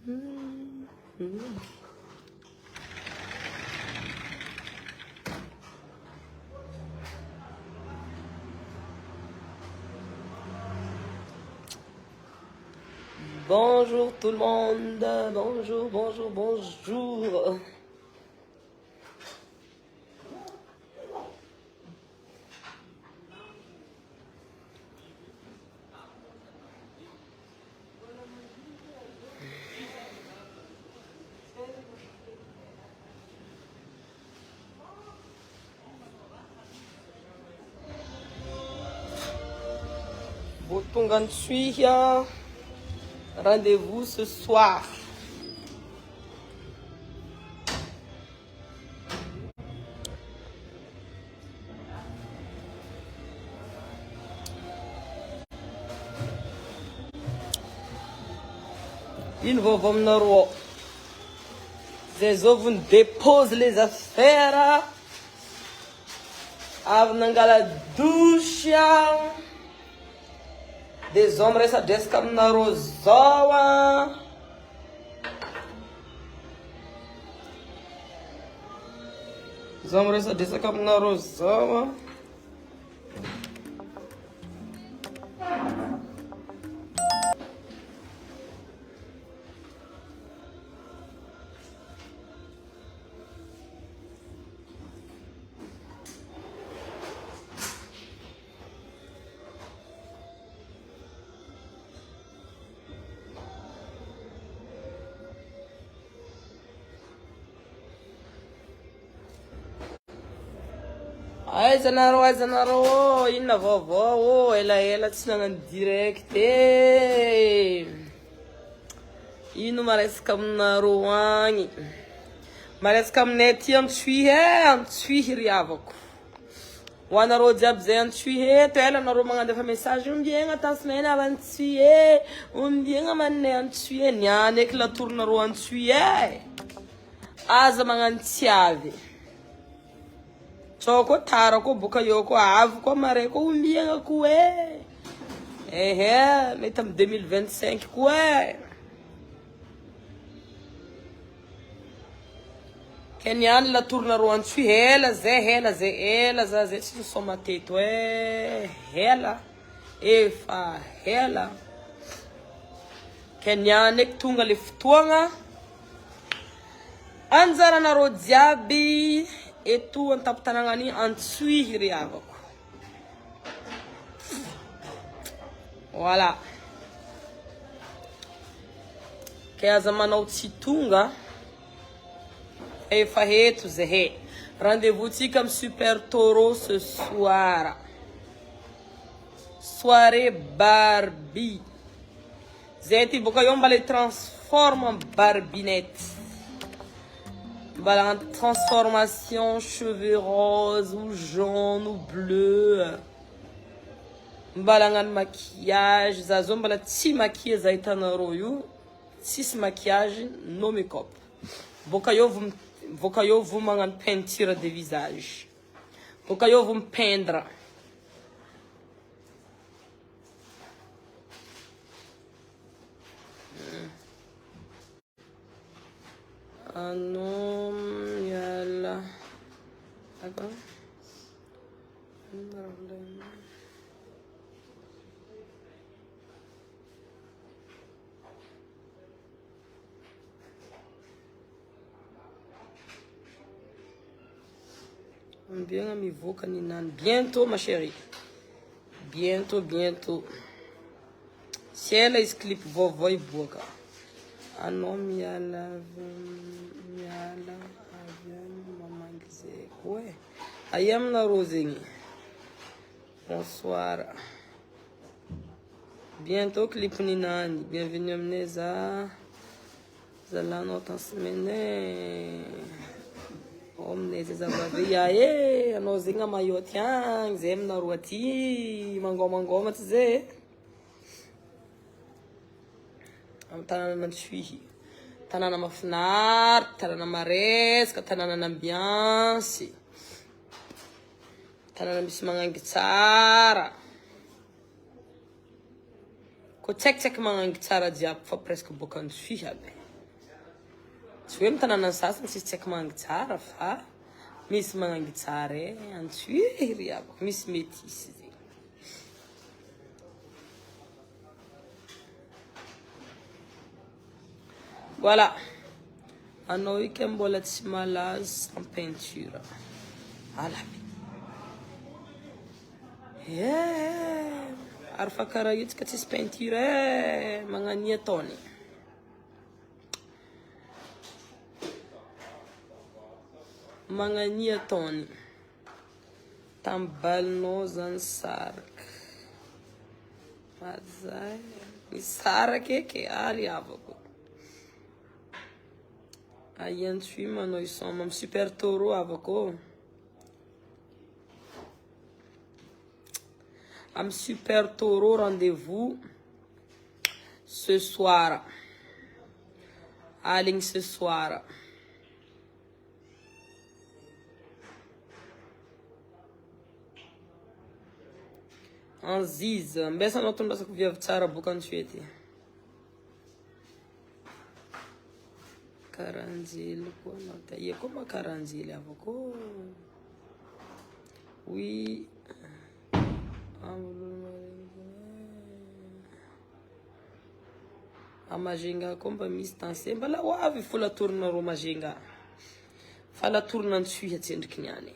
Bonjour tout le monde, bonjour, bonjour, bonjour. Botongan Suya, rendez-vous ce soir. Ils vont venir. Les hommes déposent les affaires. Avant la douche. Des hommes restent descam na rosawa. Des hommes restent descam na rosawa. Aizanaro, ina vovó, ela tsinanga direct. Ino marece kamnaro ani. Marece kamneti antsuhi riavako. Wanaro diab zay antsuhi, to ela naro magnandefa message umbienga tasmena avantsuhi, umbienga manne antsuhi, niane que la tournaro antsuhi. Aza mangantiave. Choko tara ko buka yoko avo ko mare ko umbienga kué. Metam 2025 kué. Kenyan la tourna roan su hela ze se soma teto hela efa hela. Kenyan nek tunga liftuanga. Anzara na rodziabi etu antaptanangani antsui hiriavako. Voilà. Kaya zamana utsitunga. Faheto zehe. Rendez-vous comme Super Taureau ce soir. Soirée Barbie. Zeti Bokayomba les transforme en barbinette. Voilà, transformation, cheveux roses ou jaunes ou bleus. Balangan maquillage, zazombala ti maquillage zaitana royo, 6 maquillage, no make-up. Bokayo vous mangan peinture de visage. Bokayo vous peindre. Ah non, yalla. D'accord. Bien mi voca ninan. Bientôt ma chérie. Bientôt, bientôt. Si elle est clip vovó e boca. Ah non, miala, maman dizer. Ouais. Ayam na rosinha. Bonsoir. Bientôt clip ninani. Bienvenue mneza. Zalano tasmene. Omneza zabavi aye. Anozinga mayotiang. Zem na ruati. Mangoma tze. Tanana mansui. Tanana mafinart. Tanana maresca. Tanana ambiance. Tanana misy magnangy tsara. Ko tsaiky magnangy tsara jiaby fa presque boka ansui aby. hoe mitanana ny sasany sisy tsy haiko manangy tsara fa misy manangy tsara antsoery avako misy métis zegny. Voilà. Anao ika mbola tsy malaza sans peinture. Alaby. Ary fa karaha io tsika tsisy peinture magnania ataony. Magnania ataony. Tambalinao zany saraka. Mazay. Ny saraka eky ali avako. Ayantsui manao isom am super taureau avako. Am super taureau rendez-vous ce soir. Aligny ce soir. Anziza, mbesa anao tondrasako viavy tsara boka antsoety. Karanjely koa anao ta ia koa ma karanjely avako. Oui. Amajenga koa mba misy tanse mbala ho avy fo latorinareo majenga. Fa latorina antsuhy atsendriky niany.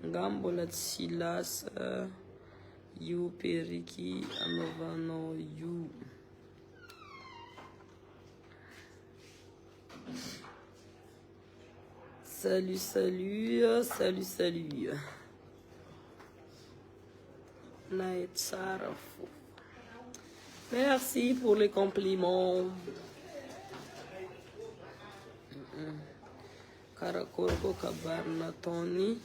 Nga mbola tsy lasa io periky anaovanao io. Salut, salut, salut, salut. Naetsara fou. Merci pour les compliments. Karakorko kabarna Tony.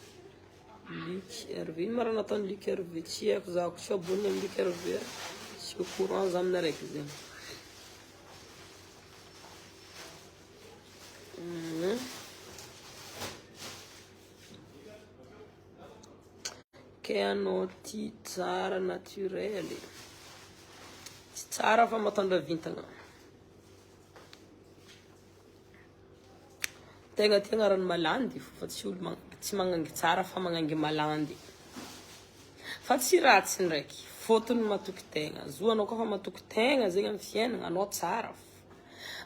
Luc Hervé. Marana Tony Luc Hervé. Tiens, vous avez fait bon Luc Hervé. Je suis au courant, vous amenez avec vous. Che hanno ti tsara naturele. Ti tsara fa matondra vintagna. Tegna rano malandy fa tsy olo tsy magnangy tsara fa magnangy malandy. Fa tsy ratsy ndraiky. Fotony matoky tegna. Zoanao koa fa matoky tegna zegny amin'ny fiainana anao tsara.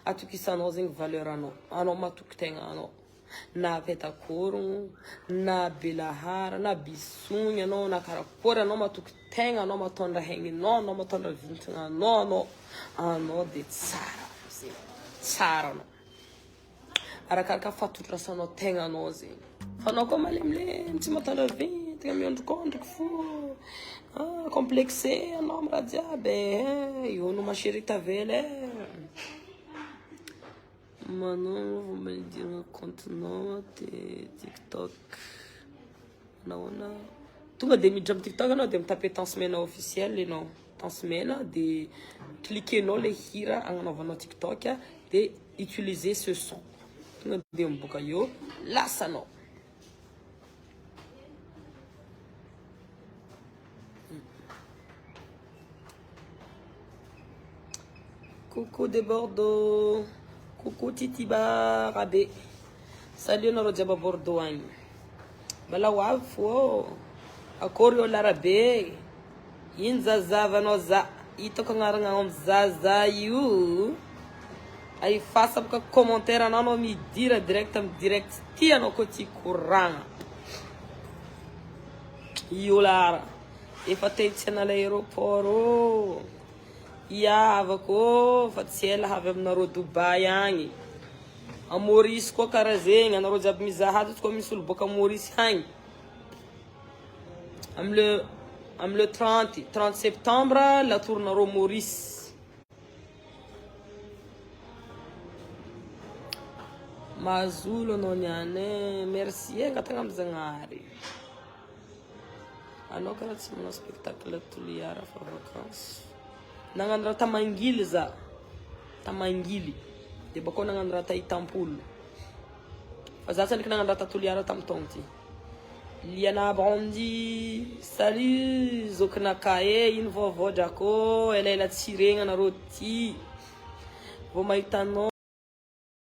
Atokisanao zegny valeur anao. Anao matoky tegna anao. Na petakorogno, na belahara, na bisogny anao, na karakory anao matoky tegna anao matondra haigninao, anao matondra vintana anao de tsara zegny. Tsara anao. Arakaraka fatodrasanao tegna anao zegny. Fa anao koa malemilemy tsy matondra vintana miondrikondriky fo. Complexé anao amin'ny raha jiaby. Io no mashirita vele. Manon, vous me dire un compte nom de TikTok. Naona. Tonga de midra TikTok anao de mitape Tansemena officiel enao. Tansemena de cliquenao le hira agnanaovanao TikTok de utiliser ce son. Tonga de miboaka eo lasanao. Coucou de Bordeaux. Coucou Titiba Rabé. Salut naro diaba Bordeaux agny. Bala ho fo. Akory olo arabe. Ino zazavanao za. Hitako agnarana amin'ny zaza io. Ay fasa boka commentaire anao midira direct amin'ny direct ty anao ko ty koragna. Io lara. Efa tetsy ana l'aéroport. Iavako fa tsy ela avy aminareo Dubai agny. A Maurice koa karaha zegny anareo jiaby mizaha ato koa misy olo boka Maurice agny. Am le 30 septembre la tournareo Maurice. Mazolo anao niane. Merci angatagna am'Zagnahary. Anao karaha tsy manao spectacle toliara fa vacances. Nagnano raha tamangily za. Tamangily. De bakao nagnano raha ta Itampolo. Fa za tsy ndraiky nagnano raha ta Toliara tamin'ny taogno ty. Liana Brandi. Salut Zokinakae. Ino vaovao drako. Elaela tsiregna anareo ty. Vao mahitanao.